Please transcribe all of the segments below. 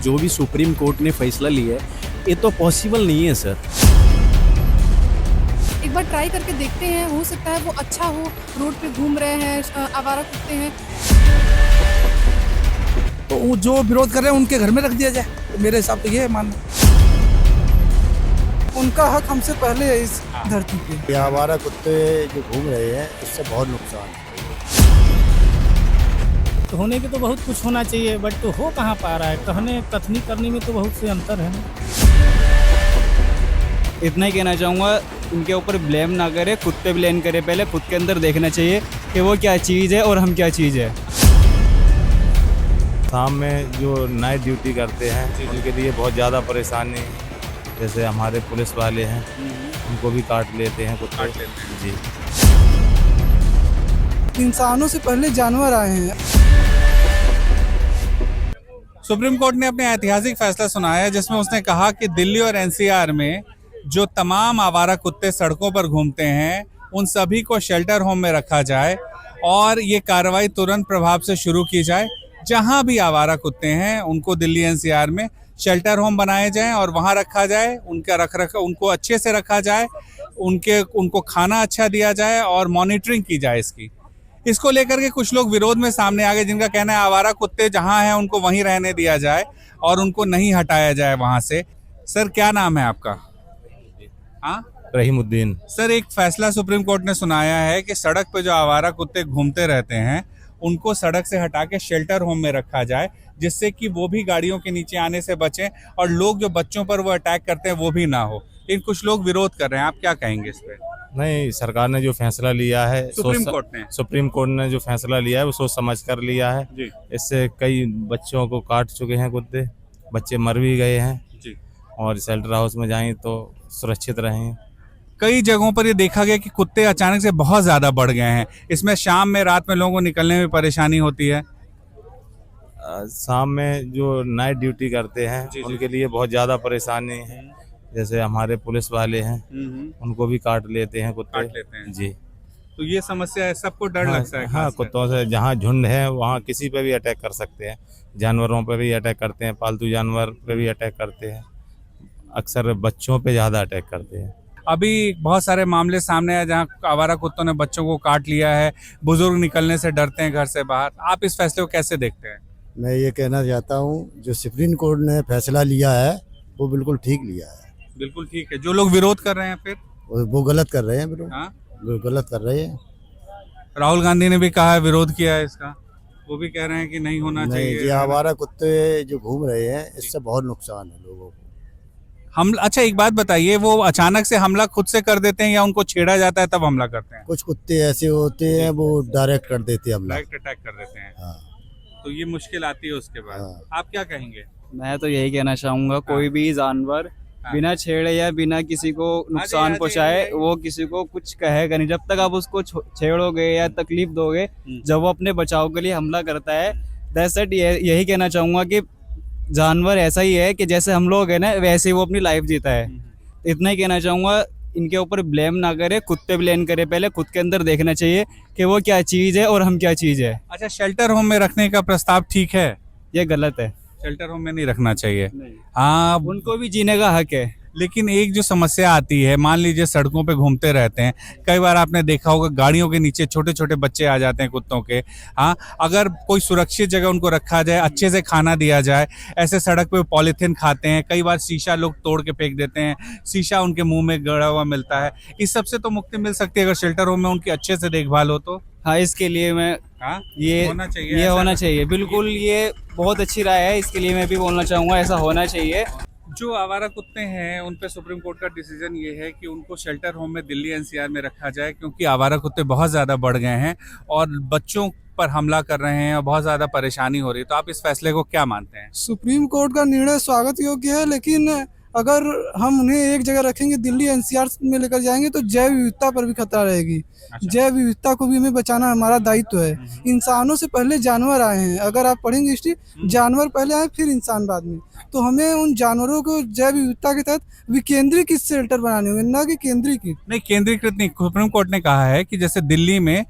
जो भी supreme court ने फैसला लिया है ये तो पॉसिबल नहीं है सर। एक बार ट्राई करके देखते हैं, हो सकता है वो अच्छा हो। रोड पे घूम रहे हैं, आवारा कुत्ते हैं। तो वो जो विरोध कर रहे हैं उनके घर में रख दिया जाए, तो मेरे हिसाब से ये है मानना। उनका हक हमसे पहले है इस धरती पे। ये आवारा कुत्ते जो घूम रहे हैं इससे बहुत नुकसान है। तो होने के तो बहुत कुछ होना चाहिए, बट तो हो कहाँ पा रहा है। कहने कथनी करने में तो बहुत से अंतर है। इतना ही कहना चाहूँगा, उनके ऊपर ब्लेम ना करे, खुद पे ब्लेम करे। पहले खुद के अंदर देखना चाहिए कि वो क्या चीज़ है और हम क्या चीज़ है। शाम में जो नाइट ड्यूटी करते हैं उनके लिए बहुत ज़्यादा परेशानी, जैसे हमारे पुलिस वाले हैं उनको भी काट लेते हैं कुत्ते। जी, इंसानों से पहले जानवर आए हैं। सुप्रीम कोर्ट ने अपने ऐतिहासिक फैसला सुनाया है जिसमें उसने कहा कि दिल्ली और एनसीआर में जो तमाम आवारा कुत्ते सड़कों पर घूमते हैं उन सभी को शेल्टर होम में रखा जाए और ये कार्रवाई तुरंत प्रभाव से शुरू की जाए। जहां भी आवारा कुत्ते हैं उनको दिल्ली एनसीआर में शेल्टर होम बनाए जाएं और वहां रखा जाए, उनको अच्छे से रखा जाए, उनको खाना अच्छा दिया जाए और मॉनिटरिंग की जाए इसको लेकर के कुछ लोग विरोध में सामने आ गए, जिनका कहना है आवारा कुत्ते जहां हैं उनको वहीं रहने दिया जाए और उनको नहीं हटाया जाए वहां से। सर, क्या नाम है आपका? हाँ, रहीमुद्दीन। सर, एक फैसला सुप्रीम कोर्ट ने सुनाया है कि सड़क पे जो आवारा कुत्ते घूमते रहते हैं उनको सड़क से हटा के शेल्टर होम में रखा जाए, जिससे कि वो भी गाड़ियों के नीचे आने से बचें और लोग जो बच्चों पर वो अटैक करते हैं वो भी ना हो। इन कुछ लोग विरोध कर रहे हैं, आप क्या कहेंगे इस पे? नहीं, सरकार ने जो फैसला लिया है, सुप्रीम कोर्ट ने जो फैसला लिया है वो सोच समझ कर लिया है जी। इससे कई बच्चों को काट चुके हैं कुत्ते, बच्चे मर भी गए हैं जी। और शेल्टर हाउस में जाएं तो सुरक्षित रहें। कई जगहों पर ये देखा गया कि कुत्ते अचानक से बहुत ज्यादा बढ़ गए हैं। इसमें शाम में, रात में लोगों को निकलने में परेशानी होती है। शाम में जो नाइट ड्यूटी करते हैं उनके लिए बहुत ज़्यादा परेशानी है, जैसे हमारे पुलिस वाले हैं उनको भी काट लेते हैं कुत्ते। जी, तो ये समस्या है, सबको डर लगता है। हाँ, कुत्तों से जहाँ झुंड है वहाँ किसी पे भी अटैक कर सकते हैं, जानवरों पे भी अटैक करते हैं, पालतू जानवर पे भी अटैक करते हैं, अक्सर बच्चों पे ज़्यादा अटैक करते हैं। अभी बहुत सारे मामले सामने आए जहाँ आवारा कुत्तों ने बच्चों को काट लिया है, बुजुर्ग निकलने से डरते हैं घर से बाहर। आप इस फैसले को कैसे देखते हैं? मैं ये कहना चाहता हूँ जो सुप्रीम कोर्ट ने फैसला लिया है वो बिल्कुल ठीक लिया है। बिल्कुल ठीक है। जो लोग विरोध कर रहे हैं फिर वो गलत कर रहे हैं, बिल्कुल। हाँ? वो गलत कर रहे हैं। राहुल गांधी ने भी कहा है, विरोध किया है इसका, वो भी कह रहे हैं कि नहीं होना नहीं, चाहिए। ये आवारा कुत्ते जो घूम रहे हैं इससे बहुत नुकसान है लोगों को। अच्छा, एक बात बताइए, वो अचानक से हमला खुद से कर देते हैं या उनको छेड़ा जाता है तब हमला करते हैं? कुछ कुत्ते ऐसे होते हैं वो डायरेक्ट कर देते हैं हमला। डायरेक्ट अटैक कर देते हैं। हाँ। तो ये मुश्किल आती है उसके बाद। हाँ। आप क्या कहेंगे? मैं तो यही कहना चाहूँगा, कोई भी जानवर बिना छेड़े या बिना किसी को नुकसान पहुँचाए वो किसी को कुछ कहेगा नहीं। जब तक आप उसको छेड़ोगे या तकलीफ दोगे, जब वो अपने बचाव के लिए हमला करता है, दैट्स इट। यही कहना चाहूँगा कि जानवर ऐसा ही है कि जैसे हम लोग हैं ना, वैसे ही वो अपनी लाइफ जीता है। इतना ही कहना चाहूँगा, इनके ऊपर ब्लेम ना करे, खुद पे ब्लेम करे। पहले खुद के अंदर देखना चाहिए कि वो क्या चीज़ है और हम क्या चीज़ है। अच्छा, शेल्टर होम में रखने का प्रस्ताव ठीक है? ये गलत है, शेल्टर होम में नहीं रखना चाहिए। हाँ, उनको भी जीने का हक है। लेकिन एक जो समस्या आती है, मान लीजिए सड़कों पे घूमते रहते हैं, कई बार आपने देखा होगा गाड़ियों के नीचे छोटे छोटे बच्चे आ जाते हैं कुत्तों के। हाँ, अगर कोई सुरक्षित जगह उनको रखा जाए, अच्छे से खाना दिया जाए। ऐसे सड़क पे पॉलीथिन खाते हैं, कई बार शीशा लोग तोड़ के फेंक देते हैं, शीशा उनके मुंह में गड़ा हुआ मिलता है। इस सब से तो मुक्ति मिल सकती है अगर शेल्टर होम में उनकी अच्छे से देखभाल हो तो। हाँ, इसके लिए मैं ये होना चाहिए बिल्कुल। ये बहुत अच्छी राय है, इसके लिए मैं भी बोलना चाहूँगा ऐसा होना चाहिए। जो आवारा कुत्ते हैं उन पे सुप्रीम कोर्ट का डिसीजन ये है कि उनको शेल्टर होम में दिल्ली एनसीआर में रखा जाए, क्योंकि आवारा कुत्ते बहुत ज़्यादा बढ़ गए हैं और बच्चों पर हमला कर रहे हैं और बहुत ज़्यादा परेशानी हो रही है। तो आप इस फैसले को क्या मानते हैं? सुप्रीम कोर्ट का निर्णय स्वागत योग्य है, लेकिन अगर हम उन्हें एक जगह रखेंगे, दिल्ली एनसीआर में लेकर जाएंगे तो जैव विविधता पर भी खतरा रहेगी। जैव विविधता को भी हमें बचाना हमारा दायित्व है। इंसानों से पहले जानवर आए हैं। अगर आप पढ़ेंगे हिस्ट्री, जानवर पहले आए फिर इंसान बाद में। तो हमें उन जानवरों को जैव विविधता के तहत विकेंद्रीकृत शेल्टर बनाने होंगे, ना कि केंद्रीकृत। नहीं, केंद्रीकृत नहीं। सुप्रीम कोर्ट ने कहा है कि जैसे दिल्ली में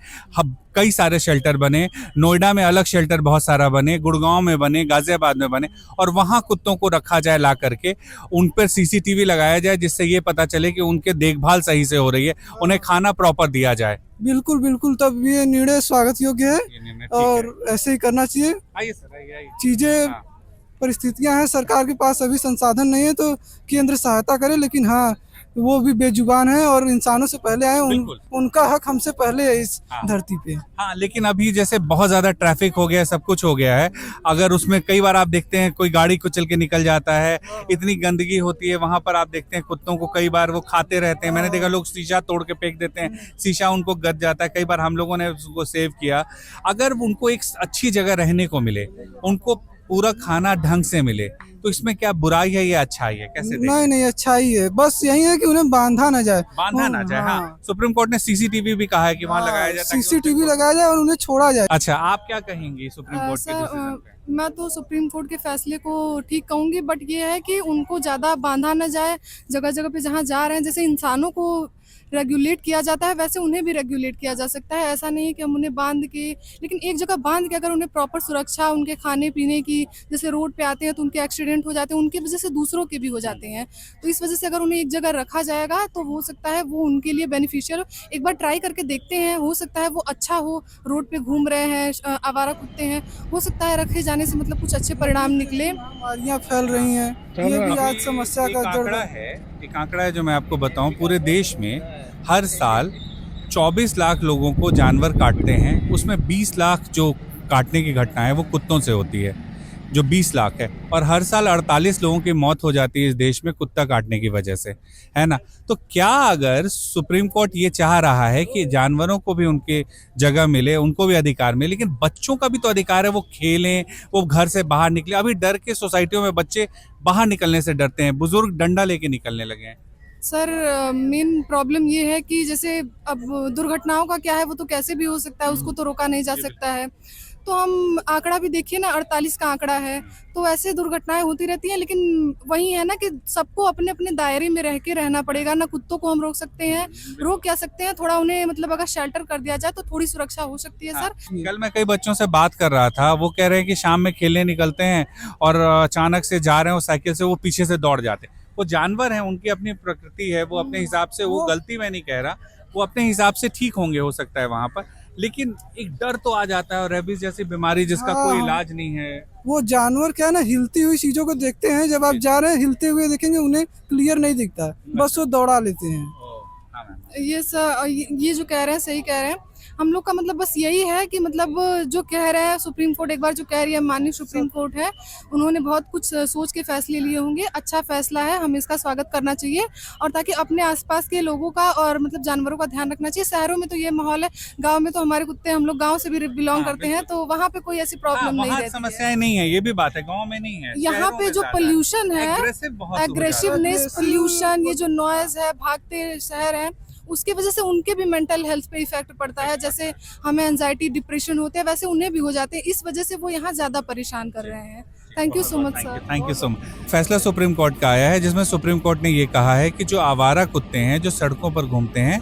कई सारे शेल्टर बने, नोएडा में अलग शेल्टर बहुत सारा बने, गुड़गांव में बने, गाजियाबाद में बने, और वहाँ कुत्तों को रखा जाए ला करके, उन पर CCTV लगाया जाए जिससे ये पता चले कि उनके देखभाल सही से हो रही है, उन्हें खाना प्रॉपर दिया जाए। बिल्कुल बिल्कुल, तब ये निर्णय स्वागत योग्य है और ऐसे ही करना चाहिए। आइए सर, आइए। चीजें परिस्थितियां हैं, सरकार के पास अभी संसाधन नहीं है तो केंद्र सहायता करे, लेकिन हाँ वो भी बेजुबान है और इंसानों से पहले आए, उनका हक हमसे पहले है इस धरती पे। हाँ, लेकिन अभी जैसे बहुत ज्यादा ट्रैफिक हो गया है, सब कुछ हो गया है, अगर उसमें कई बार आप देखते हैं कोई गाड़ी कुचल के निकल जाता है, इतनी गंदगी होती है वहां पर, आप देखते हैं कुत्तों को कई बार वो खाते रहते हैं, मैंने देखा लोग शीशा तोड़ के फेंक देते हैं, शीशा उनको गद जाता है, कई बार हम लोगों ने उसको सेव किया। अगर उनको एक अच्छी जगह रहने को मिले, उनको पूरा खाना ढंग से मिले, तो इसमें क्या बुराई है या अच्छाई है, कैसे देखते? नहीं, अच्छाई है, बस यही है कि उन्हें बांधा ना जाए। हाँ। सुप्रीम कोर्ट ने CCTV भी कहा है कि वहाँ लगाया जाए, CCTV लगाया जाए और उन्हें छोड़ा जाए। अच्छा, आप क्या कहेंगी सुप्रीम कोर्ट के डिसीजन पे? मैं तो सुप्रीम कोर्ट के फैसले को ठीक कहूंगी, बट ये है कि उनको ज़्यादा बांधा ना जाए। जगह जगह पे जहाँ जा रहे हैं, जैसे इंसानों को रेगुलेट किया जाता है वैसे उन्हें भी रेगुलेट किया जा सकता है। ऐसा नहीं है कि हम उन्हें बांध के, लेकिन एक जगह बांध के अगर उन्हें प्रॉपर सुरक्षा उनके खाने पीने की, जैसे रोड पे आते हैं तो उनके एक्सीडेंट हो जाते हैं, उनकी वजह से दूसरों के भी हो जाते हैं, तो इस वजह से अगर उन्हें एक जगह रखा जाएगा तो हो सकता है वो उनके लिए बेनिफिशियल हो। एक बार ट्राई करके देखते हैं, हो सकता है वो अच्छा हो। रोड पे घूम रहे हैं आवारा कुत्ते हैं, हो सकता है रखे जाने से मतलब कुछ अच्छे परिणाम निकले। बीमारियां फैल रही हैं, ये भी आज समस्या का जड़ है। एक आंकड़ा है जो मैं आपको बताऊं, पूरे देश में हर साल 24 लाख लोगों को जानवर काटते हैं, उसमें 20 लाख जो काटने की घटना है वो कुत्तों से होती है, जो 20 लाख है, और हर साल 48 लोगों की मौत हो जाती है इस देश में कुत्ता काटने की वजह से, है ना। तो क्या अगर सुप्रीम कोर्ट ये चाह रहा है कि जानवरों को भी उनके जगह मिले, उनको भी अधिकार मिले, लेकिन बच्चों का भी तो अधिकार है, वो खेलें, वो घर से बाहर निकले। अभी डर के सोसाइटियों में बच्चे बाहर निकलने से डरते हैं, बुजुर्ग डंडा लेके निकलने लगे हैं। सर मेन प्रॉब्लम ये है कि जैसे अब दुर्घटनाओं का क्या है, वो तो कैसे भी हो सकता है, उसको तो रोका नहीं जा सकता है। तो हम आंकड़ा भी देखिए ना, 48 का आंकड़ा है, तो ऐसे दुर्घटनाएं होती रहती हैं, लेकिन वही है ना कि सबको अपने अपने दायरे में रह के रहना पड़ेगा ना। कुत्तों को हम रोक सकते हैं, रोक क्या सकते हैं, थोड़ा उन्हें मतलब अगर शेल्टर कर दिया जाए तो थोड़ी सुरक्षा हो सकती है। सर कल मैं कई बच्चों से बात कर रहा था, वो कह रहे हैं कि शाम में खेलने निकलते हैं और अचानक से जा रहे हैं साइकिल से, वो पीछे से दौड़ जाते हैं। वो जानवर हैं, उनकी अपनी प्रकृति है, वो अपने हिसाब से, वो गलती मैं नहीं कह रहा, वो अपने हिसाब से ठीक होंगे, हो सकता है वहां पर, लेकिन एक डर तो आ जाता है। और रेबीज जैसी बीमारी जिसका कोई इलाज नहीं है, वो जानवर क्या है ना, हिलती हुई चीजों को देखते हैं, जब आप जा रहे हैं हिलते हुए देखेंगे उन्हें क्लियर नहीं दिखता, बस वो दौड़ा लेते हैं। ये सर ये जो कह रहे हैं सही कह रहे हैं। हम लोग का मतलब बस यही है कि मतलब जो कह रहे हैं सुप्रीम कोर्ट, एक बार जो कह रही है माननीय सुप्रीम कोर्ट है, उन्होंने बहुत कुछ सोच के फैसले लिए होंगे। अच्छा फैसला है, हमें इसका स्वागत करना चाहिए, और ताकि अपने आसपास के लोगों का और मतलब जानवरों का ध्यान रखना चाहिए। शहरों में तो ये माहौल है, गांव में तो हमारे कुत्ते, हम लोग गांव से भी बिलोंग करते हैं, तो वहाँ पे कोई ऐसी प्रॉब्लम नहीं रहती है। समस्याएं नहीं है, ये भी बात है, गाँव में नहीं है। यहाँ पे जो पोल्यूशन है, एग्रेसिवनेस, पोल्यूशन, ये जो नॉइज है, भागते शहर है, उसकी वजह से उनके भी मेंटल हेल्थ पे इफेक्ट पड़ता है। जैसे हमें एंजाइटी, डिप्रेशन होते हैं, वैसे उन्हें भी हो जाते हैं, इस वजह से वो यहाँ ज्यादा परेशान कर रहे हैं। Thank you so much sir. Thank you so much. फैसला सुप्रीम कोर्ट का आया है जिसमें सुप्रीम कोर्ट ने ये कहा है कि जो आवारा कुत्ते हैं, जो सड़कों पर घूमते हैं,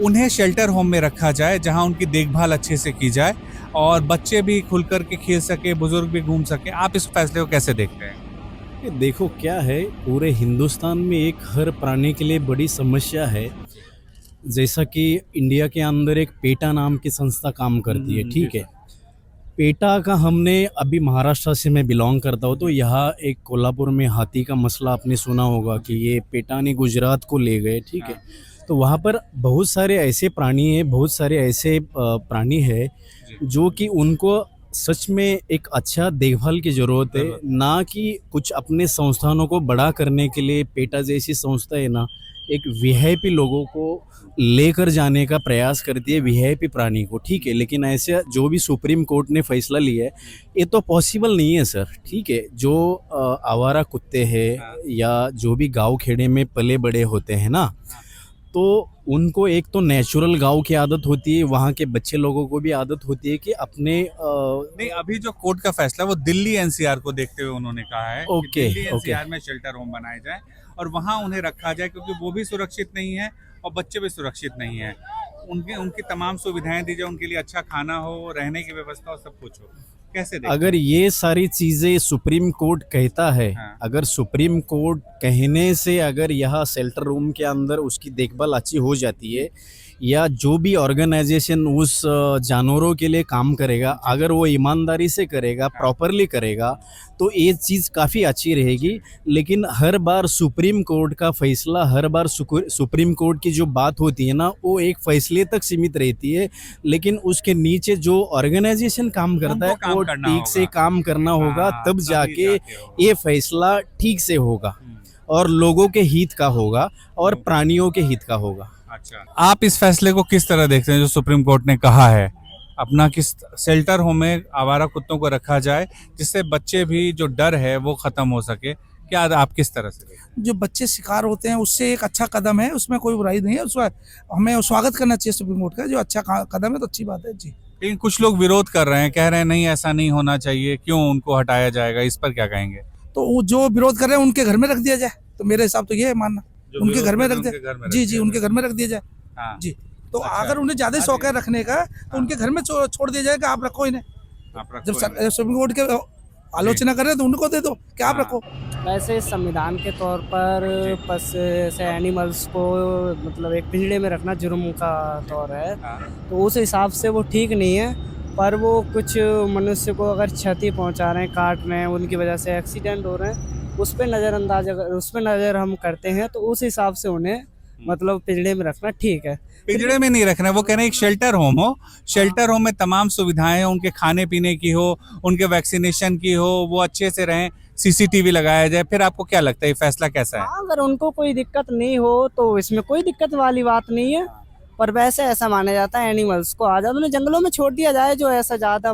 उन्हें शेल्टर होम में रखा जाए, जहाँ उनकी देखभाल अच्छे से की जाए और बच्चे भी खुल कर के खेल सके, बुजुर्ग भी घूम सके। आप इस फैसले को कैसे देखते हैं? देखो क्या है, पूरे हिंदुस्तान में एक हर प्राणी के लिए बड़ी समस्या है। जैसा कि इंडिया के अंदर एक पेटा नाम की संस्था काम करती है, ठीक है। पेटा का हमने अभी महाराष्ट्र से मैं बिलोंग करता हूँ, तो यहाँ एक कोल्हापुर में हाथी का मसला आपने सुना होगा कि ये पेटा ने गुजरात को ले गए, ठीक है। तो वहाँ पर बहुत सारे ऐसे प्राणी हैं, बहुत सारे ऐसे प्राणी है जो कि उनको सच में एक अच्छा देखभाल की ज़रूरत है, ना कि कुछ अपने संस्थानों को बड़ा करने के लिए पेटा जैसी संस्था है ना, एक वीआईपी लोगों को लेकर जाने का प्रयास करती है, वीआईपी प्राणी को, ठीक है। लेकिन ऐसे जो भी सुप्रीम कोर्ट ने फैसला लिया है, ये तो पॉसिबल नहीं है सर, ठीक है। जो आवारा कुत्ते हैं या जो भी गांव खेड़े में पले बड़े होते हैं ना, तो उनको एक तो नेचुरल गांव की आदत होती है, वहाँ के बच्चे लोगों को भी आदत होती है कि अपने नहीं, अभी जो कोर्ट का फैसला वो दिल्ली एनसीआर को देखते हुए उन्होंने कहा है कि दिल्ली एनसीआर में शेल्टर होम बनाए जाए और वहाँ उन्हें रखा जाए, क्योंकि वो भी सुरक्षित नहीं है और बच्चे भी सुरक्षित नहीं है। उनके उनकी तमाम सुविधाएं दी जाए, उनके लिए अच्छा खाना हो, रहने की व्यवस्था हो, सब कुछ हो, कैसे देखते अगर ये सारी चीजें सुप्रीम कोर्ट कहता है, हाँ। अगर सुप्रीम कोर्ट कहने से अगर यह शेल्टर रूम के अंदर उसकी देखभाल अच्छी हो जाती है, या जो भी ऑर्गेनाइजेशन उस जानवरों के लिए काम करेगा, अगर वो ईमानदारी से करेगा, प्रॉपरली करेगा, तो ये चीज़ काफ़ी अच्छी रहेगी। लेकिन हर बार सुप्रीम कोर्ट का फैसला, हर बार सुप्रीम कोर्ट की जो बात होती है ना, वो एक फैसले तक सीमित रहती है, लेकिन उसके नीचे जो ऑर्गेनाइजेशन काम करता उनको है काम वो करना ठीक से होगा। काम करना होगा, हाँ, तब तभी जाके होगा। ये फैसला ठीक से होगा और लोगों के हित का होगा और प्राणियों के हित का होगा। अच्छा, आप इस फैसले को किस तरह देखते हैं जो सुप्रीम कोर्ट ने कहा है अपना किस शेल्टर होम में आवारा कुत्तों को रखा जाए, जिससे बच्चे भी जो डर है वो खत्म हो सके? क्या आप किस तरह से देखते हैं? जो बच्चे शिकार होते हैं उससे एक अच्छा कदम है, उसमें कोई बुराई नहीं है, उसमें हमें स्वागत करना चाहिए सुप्रीम कोर्ट का। जो अच्छा कदम है तो अच्छी बात है जी। लेकिन कुछ लोग विरोध कर रहे हैं, कह रहे हैं नहीं ऐसा नहीं होना चाहिए, क्यों उनको हटाया जाएगा, इस पर क्या कहेंगे? तो वो जो विरोध कर रहे हैं उनके घर में रख दिया जाए, तो मेरे हिसाब तो ये है मानना, जो उनके विरोध घर में कर रख रहे हैं, दिया उनके घर में रख जी जी, दिया उनके घर में रख दिया जाए हाँ, जी। तो अच्छा। अगर उन्हें ज्यादा शौक है रखने का तो उनके घर में छोड़ दिया जाए कि आप रखो इन्हें। आप रखो जब इन्हें। सुप्रीम कोर्ट के आलोचना कर रहे हैं तो उनको दे दो कि आप हाँ। रखो। वैसे संविधान के तौर पर बस ऐसे एनिमल्स को मतलब एक पिंजड़े में रखना जुर्म का तौर है, हाँ। तो उस हिसाब से वो ठीक नहीं है। पर वो कुछ मनुष्य को अगर क्षति पहुंचा रहे हैं, काट रहे हैं, उनकी वजह से एक्सीडेंट हो रहे हैं, उस पर नज़रअंदाज अगर उस पर नज़र हम करते हैं तो उस हिसाब से उन्हें मतलब पिंजड़े में रखना ठीक है। पिंजड़े में नहीं रखना है, वो कह रहे हैं एक शेल्टर होम हो, शेल्टर होम में तमाम सुविधाएं हो, उनके खाने पीने की हो, उनके वैक्सीनेशन की हो, वो अच्छे से रहें, सीसीटीवी लगाया जाए। फिर आपको क्या लगता है ये फैसला कैसा है? हाँ, अगर उनको कोई दिक्कत नहीं हो तो इसमें कोई दिक्कत वाली बात नहीं है। पर वैसे ऐसा माना जाता है एनिमल्स को आज़ाद उन्हें जंगलों में छोड़ दिया जाए, जो ऐसा ज़्यादा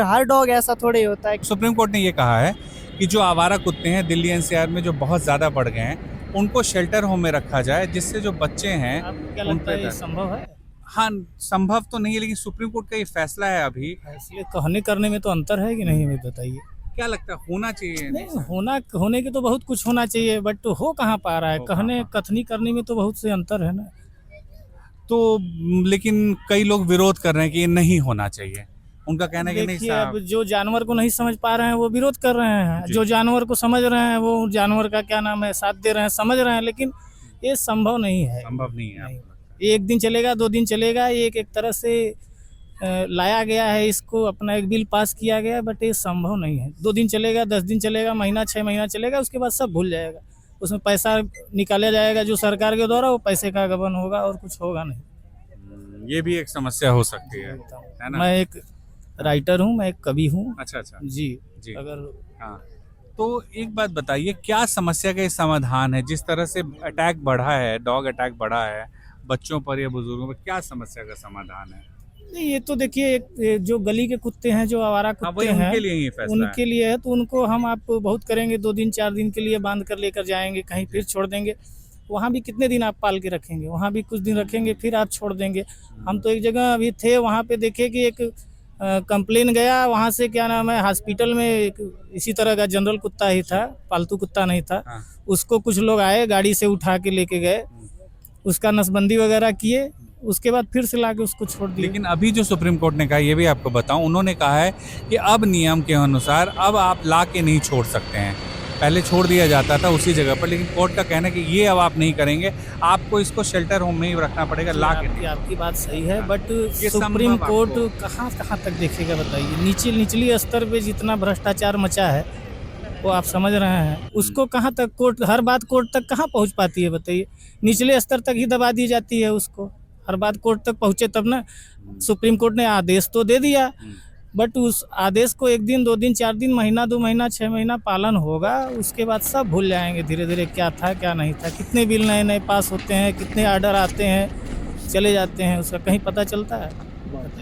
हर डॉग ऐसा थोड़े ही होता है। सुप्रीम कोर्ट ने ये कहा है कि जो आवारा कुत्ते हैं दिल्ली एनसीआर में जो बहुत ज्यादा बढ़ गए हैं, उनको शेल्टर होम में रखा जाए, जिससे जो बच्चे हैं आपको क्या उन लगता पे है ये संभव है? हाँ, संभव तो नहीं है, लेकिन सुप्रीम कोर्ट का ये फैसला है अभी। इसलिए कहने करने में तो अंतर है कि नहीं, हमें बताइए। क्या लगता है होना चाहिए? नहीं, होने के तो बहुत कुछ होना चाहिए, बट हो कहाँ पा रहा है। हो कहाँ कहने कथनी करने में तो बहुत से अंतर है ना। तो लेकिन कई लोग विरोध कर रहे हैं कि ये नहीं होना चाहिए, उनका कहना है कि नहीं देखिए, अब साहब। जो जानवर को नहीं समझ पा रहे हैं वो विरोध कर रहे हैं, जी। जो जानवर को समझ रहे हैं वो जानवर का क्या नाम है साथ दे रहे हैं, समझ रहे हैं, लेकिन ये संभव नहीं है। संभव नहीं है नहीं। आपको? ये एक दिन चलेगा, 2 दिन चलेगा, ये एक तरह से लाया गया है, इसको अपना एक बिल पास किया गया है, बट ये संभव नहीं है। 2 दिन चलेगा, 10 दिन चलेगा, महीना 6 महीना चलेगा, उसके बाद सब भूल जाएगा। उसमें पैसा निकाला जाएगा जो सरकार के द्वारा, वो पैसे का गबन होगा और कुछ होगा नहीं। ये भी एक समस्या हो सकती है ना? मैं एक राइटर हूँ, मैं एक कवि हूँ अच्छा अच्छा जी। जी। अगर हाँ, तो एक बात बताइए, क्या समस्या का ये समाधान है? जिस तरह से अटैक बढ़ा है, डॉग अटैक बढ़ा है बच्चों पर या बुजुर्गों पर, क्या समस्या का समाधान है? नहीं, ये तो देखिए, एक जो गली के कुत्ते हैं, जो आवारा हाँ, कुत्ते वही हैं, उनके लिए ही फैसला उनके लिए है, तो उनको हम आप बहुत करेंगे, 2 दिन 4 दिन के लिए बांध कर लेकर जाएंगे, कहीं फिर छोड़ देंगे। वहाँ भी कितने दिन आप पाल के रखेंगे, वहाँ भी कुछ दिन रखेंगे, फिर आप छोड़ देंगे। हम तो एक जगह अभी थे, वहाँ पे देखे कि एक कंप्लेन गया वहाँ से, क्या नाम है, हॉस्पिटल में एक इसी तरह का जनरल कुत्ता ही था, पालतू कुत्ता नहीं था। हाँ। उसको कुछ लोग आए, गाड़ी से उठा के लेके गए, उसका नसबंदी वगैरह किए, उसके बाद फिर से लाके उसको छोड़ दिए। लेकिन अभी जो सुप्रीम कोर्ट ने कहा, ये भी आपको बताऊं, उन्होंने कहा है कि अब नियम के अनुसार अब आप ला के नहीं छोड़ सकते हैं। पहले छोड़ दिया जाता था उसी जगह पर, लेकिन कोर्ट का कहना है कि ये अब आप नहीं करेंगे, आपको इसको शेल्टर होम में ही रखना पड़ेगा, ला के। आपकी बात सही है, बट ये सुप्रीम संभव कोर्ट आपको? कहाँ तक देखेगा बताइए। निचली स्तर पे जितना भ्रष्टाचार मचा है वो आप समझ रहे हैं, उसको कहाँ तक कोर्ट, हर बात कोर्ट तक कहाँ पहुँच पाती है बताइए। निचले स्तर तक ही दबा दी जाती है उसको, हर बात कोर्ट तक पहुँचे तब ना। सुप्रीम कोर्ट ने आदेश तो दे दिया, बट उस आदेश को 1 दिन 2 दिन 4 दिन महीना 2 महीना 6 महीना पालन होगा, उसके बाद सब भूल जाएंगे धीरे धीरे, क्या था क्या नहीं था। कितने बिल नए नए पास होते हैं, कितने आर्डर आते हैं, चले जाते हैं, उसका कहीं पता चलता है।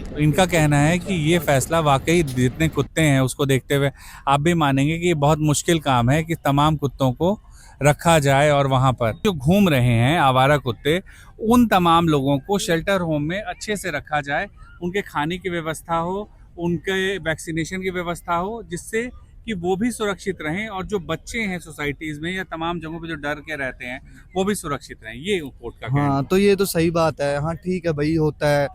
तो इनका कहना है कि ये फैसला वाकई जितने कुत्ते हैं उसको देखते हुए आप भी मानेंगे कि ये बहुत मुश्किल काम है कि तमाम कुत्तों को रखा जाए, और वहाँ पर जो घूम रहे हैं आवारा कुत्ते, उन तमाम लोगों को शेल्टर होम में अच्छे से रखा जाए, उनके खाने की व्यवस्था हो, उनके वैक्सीनेशन की व्यवस्था हो, जिससे कि कि वो भी सुरक्षित रहें और जो बच्चे हैं सोसाइटीज में या तमाम जगहों पे जो डर के रहते हैं वो भी सुरक्षित रहें, ये कोर्ट का कहना हाँ, तो ये तो सही बात है। हाँ ठीक है भाई, होता है,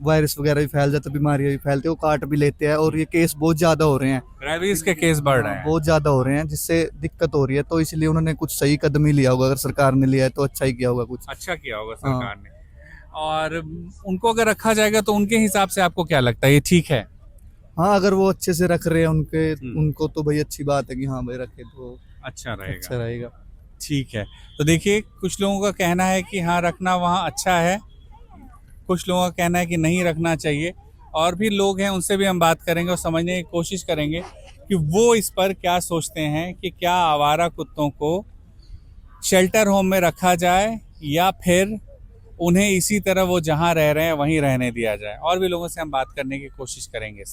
वायरस वगैरह भी फैल जाता है, बीमारियां भी फैलती है, वो काट भी लेते हैं, और ये केस बहुत ज्यादा हो रहे हैं, है। रेबीज के केस बढ़ रहे हैं। बहुत ज्यादा हो रहे हैं, जिससे दिक्कत हो रही है। तो इसलिए उन्होंने कुछ सही कदम ही लिया होगा, अगर सरकार ने लिया है तो अच्छा ही किया होगा कुछ। अच्छा किया होगा सरकार ने। और उनको अगर रखा जाएगा तो उनके हिसाब से आपको क्या लगता है, ये ठीक है? हाँ, अगर वो अच्छे से रख रहे हैं उनको तो भाई अच्छी बात है कि हाँ भाई रखे तो अच्छा अच्छा रहेगा। ठीक है। तो देखिए, कुछ लोगों का कहना है कि हाँ रखना वहाँ अच्छा है, कुछ लोगों का कहना है कि नहीं रखना चाहिए, और भी लोग हैं उनसे भी हम बात करेंगे और समझने की कोशिश करेंगे कि वो इस पर क्या सोचते हैं कि क्या आवारा कुत्तों को शेल्टर होम में रखा जाए या फिर उन्हें इसी तरह वो जहाँ रह रहे हैं वहीं रहने दिया जाए। और भी लोगों से हम बात करने की कोशिश करेंगे।